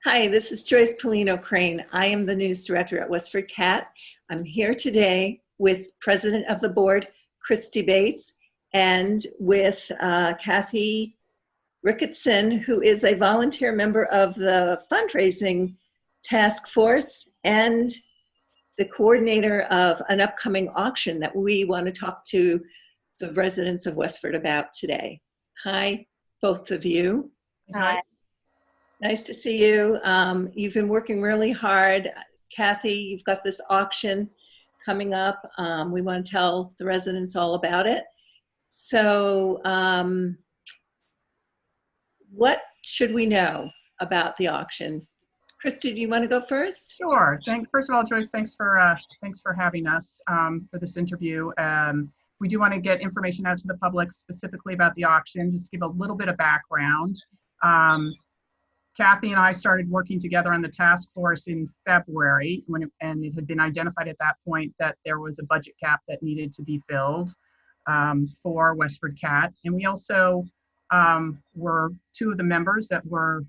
Hi, this is Joyce Polino Crane. I am the news director at WestfordCAT. I'm here today with President of the Board, Kristi Bates, and with Cathy Ricketson, who is a volunteer member of the Fundraising Task Force and the coordinator of an upcoming auction that we want to talk to the residents of Westford about today. Hi, both of you. Hi. Nice to see you. You've been working really hard. Cathy, you've got this auction coming up. We want to tell the residents all about it. So what should we know about the auction? Kristi, do you want to go first? Sure. First of all, Joyce, thanks for having us for this interview. We do want to get information out to the public specifically about the auction, just to give a little bit of background. Cathy and I started working together on the task force in February, and it had been identified at that point that there was a budget gap that needed to be filled for WestfordCAT. And we also were two of the members that were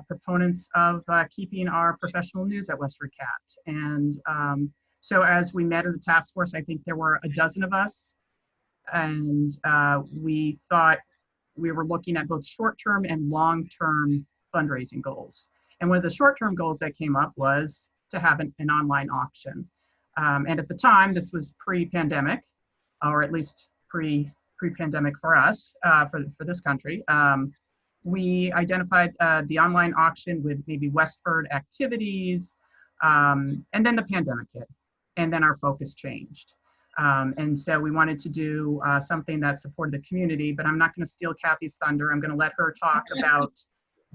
proponents of keeping our professional news at WestfordCAT. And so as we met in the task force, I think there were a dozen of us, and we thought we were looking at both short-term and long-term fundraising goals. And one of the short-term goals that came up was to have an online auction. And at the time, this was pre-pandemic, or at least pre-pandemic for us, for this country. We identified the online auction with maybe Westford activities, and then the pandemic hit, and then our focus changed. And so we wanted to do something that supported the community, but I'm not going to steal Cathy's thunder. I'm going to let her talk about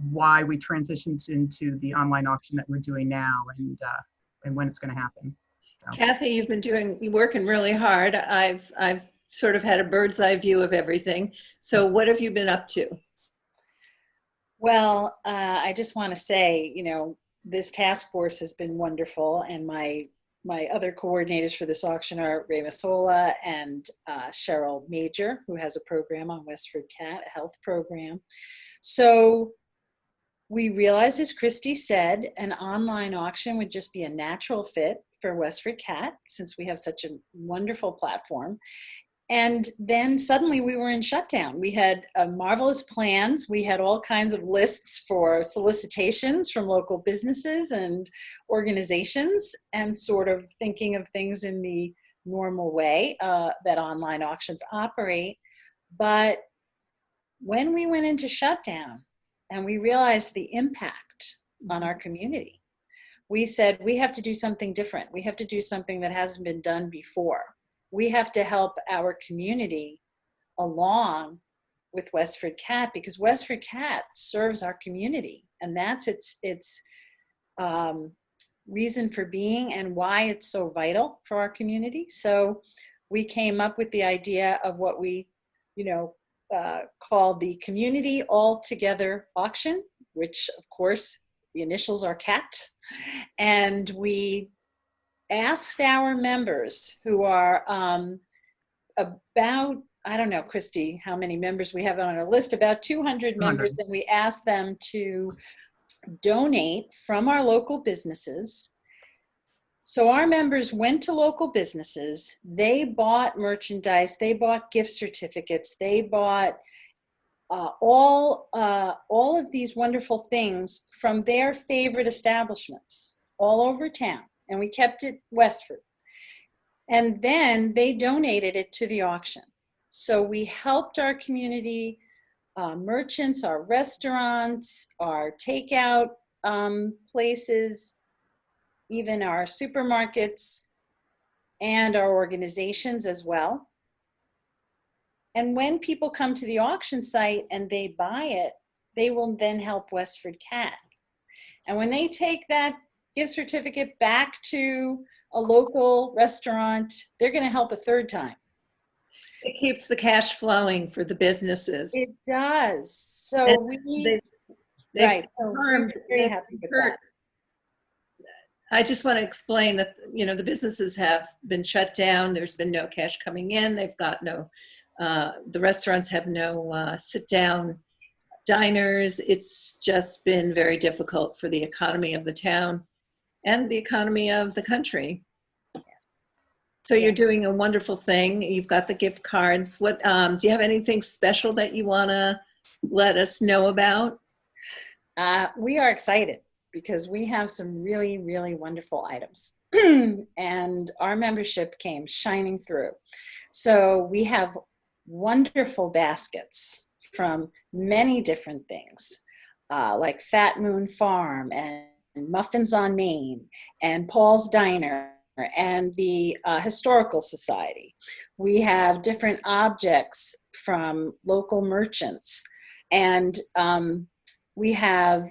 why we transitioned into the online auction that we're doing now, and when it's going to happen. So. Cathy, you've been working really hard. I've sort of had a bird's eye view of everything. So what have you been up to? Well, I just want to say, this task force has been wonderful, and my other coordinators for this auction are Ray Masola and Cheryl Major, who has a program on WestfordCAT, a health program. So we realized, as Kristi said, an online auction would just be a natural fit for WestfordCAT, since we have such a wonderful platform. And then suddenly we were in shutdown. We had marvelous plans. We had all kinds of lists for solicitations from local businesses and organizations, and sort of thinking of things in the normal way that online auctions operate. But when we went into shutdown and we realized the impact on our community, we said, we have to do something different. We have to do something that hasn't been done before. We have to help our community along with WestfordCAT, because WestfordCAT serves our community, and that's its reason for being and why it's so vital for our community. So we came up with the idea of what we, call the Community All Together Auction, which of course the initials are CAT, and we asked our members, who are about, I don't know, Kristi, how many members we have on our list, about 200 members, and we asked them to donate from our local businesses. So our members went to local businesses, they bought merchandise, they bought gift certificates, they bought all of these wonderful things from their favorite establishments all over town. And we kept it Westford. And then they donated it to the auction. So we helped our community merchants, our restaurants, our takeout places, even our supermarkets, and our organizations as well. And when people come to the auction site and they buy it, they will then help WestfordCAT. And when they take that gift certificate back to a local restaurant, they're going to help a third time. It keeps the cash flowing for the businesses. It does. So they've we're very happy with that. I just want to explain that, the businesses have been shut down. There's been no cash coming in. They've got no, the restaurants have no sit down diners. It's just been very difficult for the economy of the town and the economy of the country. So you're doing a wonderful thing. You've got the gift cards. What do you have anything special that you want to let us know about? We are excited because we have some really, really wonderful items. And our membership came shining through. So we have wonderful baskets from many different things, like Fat Moon Farm and Muffins on Main and Paul's Diner and the Historical Society. We have different objects from local merchants, and we have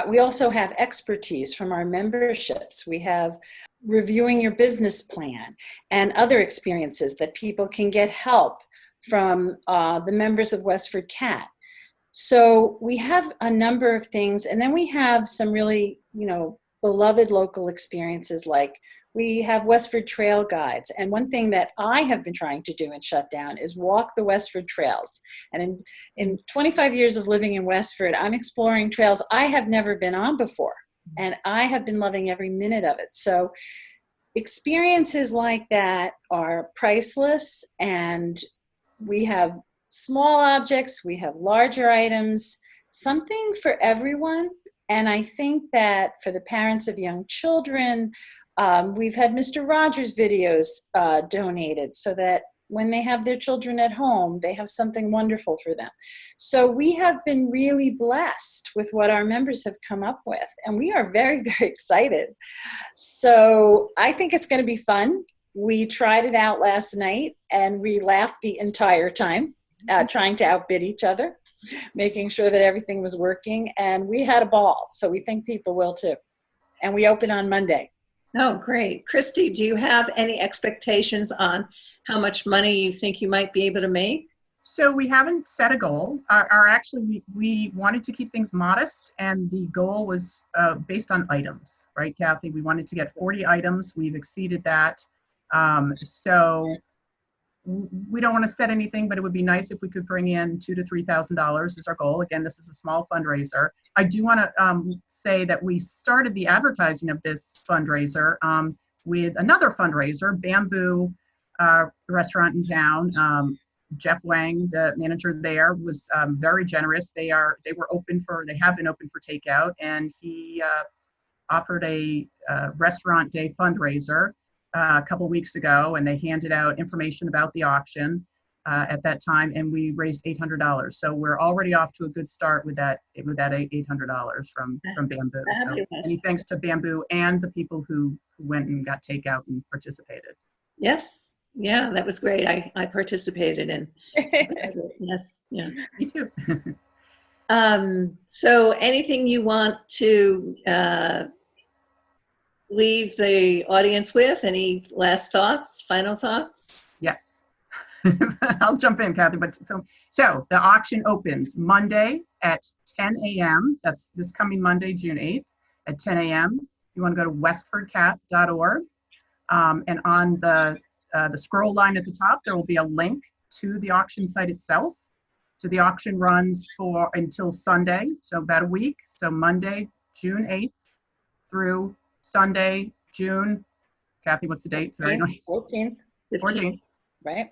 we also have expertise from our memberships. We have reviewing your business plan and other experiences that people can get help from the members of WestfordCAT. So we have a number of things, and then we have some really, beloved local experiences, like we have Westford Trail Guides. And one thing that I have been trying to do in Shutdown is walk the Westford trails. And in 25 years of living in Westford, I'm exploring trails I have never been on before. And I have been loving every minute of it. So experiences like that are priceless, and we have small objects, we have larger items, something for everyone. And I think that for the parents of young children, we've had Mr. Rogers videos donated so that when they have their children at home, they have something wonderful for them. So we have been really blessed with what our members have come up with, and we are very, very excited. So I think it's going to be fun. We tried it out last night, and we laughed the entire time, trying to outbid each other, making sure that everything was working, and we had a ball. So we think people will too. And we open on Monday. Oh, great. Kristi, do you have any expectations on how much money you think you might be able to make? So we haven't set a goal. Actually, we wanted to keep things modest, and the goal was based on items, right, Cathy? We wanted to get 40 items. We've exceeded that. So we don't want to set anything, but it would be nice if we could bring in $2,000 to $3,000 is our goal. Again, this is a small fundraiser. I do want to say that we started the advertising of this fundraiser with another fundraiser, Bamboo restaurant in town. Jeff Wang, the manager there, was very generous. They have been open for takeout, and he offered a restaurant day fundraiser a couple of weeks ago, and they handed out information about the auction at that time, and we raised $800. So we're already off to a good start with that $800 from Bamboo. So many thanks to Bamboo and the people who went and got takeout and participated. Yes. Yeah, that was great. I participated in. Yes. Yeah. Me too. So anything you want to leave the audience with? Any last thoughts, final thoughts? Yes. I'll jump in, Cathy. So the auction opens Monday at 10 a.m. That's this coming Monday, June 8th at 10 a.m. You want to go to WestfordCAT.org. And on the scroll line at the top, there will be a link to the auction site itself. So the auction runs until Sunday, so about a week. So Monday, June 8th through Sunday, June, Cathy, what's the date? Sorry, 14th. 14th. Right.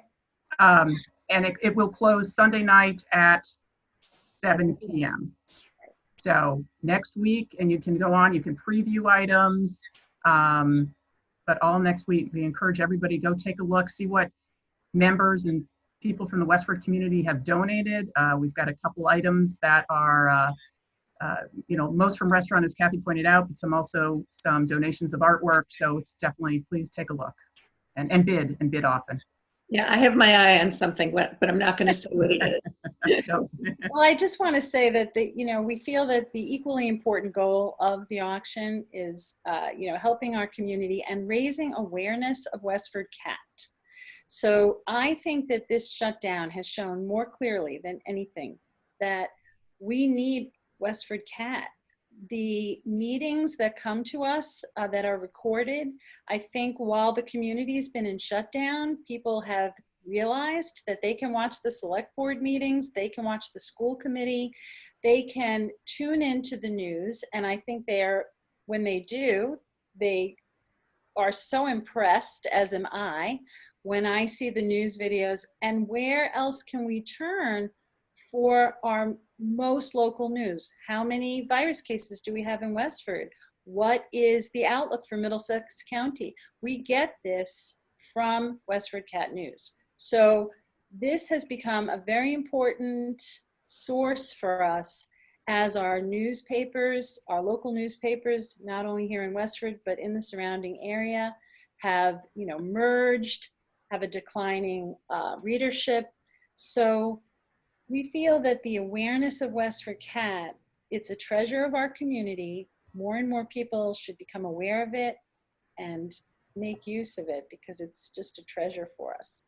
And it will close Sunday night at 7 p.m. So next week, and you can go on, you can preview items, but all next week, we encourage everybody to go take a look, see what members and people from the Westford community have donated. We've got a couple items that are most from restaurant, as Cathy pointed out, but some donations of artwork. So it's definitely, please take a look and bid often. Yeah, I have my eye on something, but I'm not going to say what it is. Well, I just want to say that we feel that the equally important goal of the auction is helping our community and raising awareness of WestfordCAT. So I think that this shutdown has shown more clearly than anything that we need WestfordCAT. The meetings that come to us that are recorded, I think while the community's been in shutdown, people have realized that they can watch the select board meetings, they can watch the school committee, they can tune into the news, and I think when they do, they are so impressed, as am I, when I see the news videos. And where else can we turn for our most local news? How many virus cases do we have in Westford? What is the outlook for Middlesex County? We get this from WestfordCAT News. So this has become a very important source for us as our newspapers, our local newspapers, not only here in Westford, but in the surrounding area, have merged, have a declining readership. So we feel that the awareness of WestfordCAT, it's a treasure of our community. More and more people should become aware of it and make use of it, because it's just a treasure for us.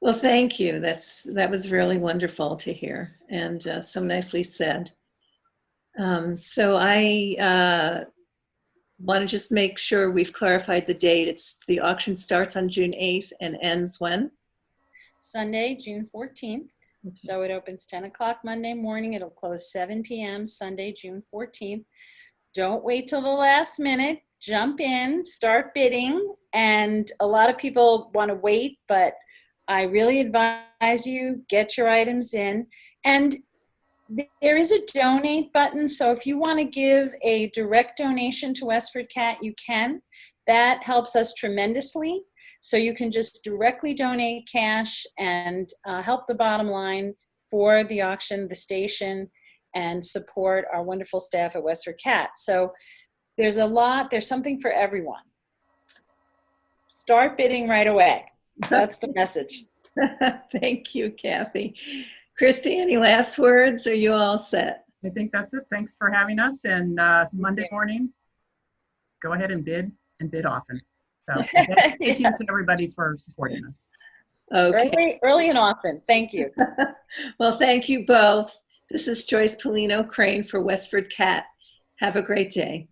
Well, thank you. That was really wonderful to hear, and so nicely said. So I want to just make sure we've clarified the date. The auction starts on June 8th and ends when? Sunday, June 14th. So it opens 10 o'clock Monday morning. It'll close 7 p.m. Sunday, June 14th. Don't wait till the last minute. Jump in, start bidding. And a lot of people want to wait, but I really advise you, get your items in. And there is a donate button. So if you want to give a direct donation to WestfordCAT, you can. That helps us tremendously. So you can just directly donate cash and help the bottom line for the auction, the station, and support our wonderful staff at WestfordCAT. So there's something for everyone. Start bidding right away. That's the message. Thank you, Cathy. Kristi, any last words? Are you all set? I think that's it. Thanks for having us. And Monday morning, go ahead and bid often. So thank you to everybody for supporting us. Okay. Early and often. Thank you. Well, thank you both. This is Joyce Polino Crane for WestfordCAT. Have a great day.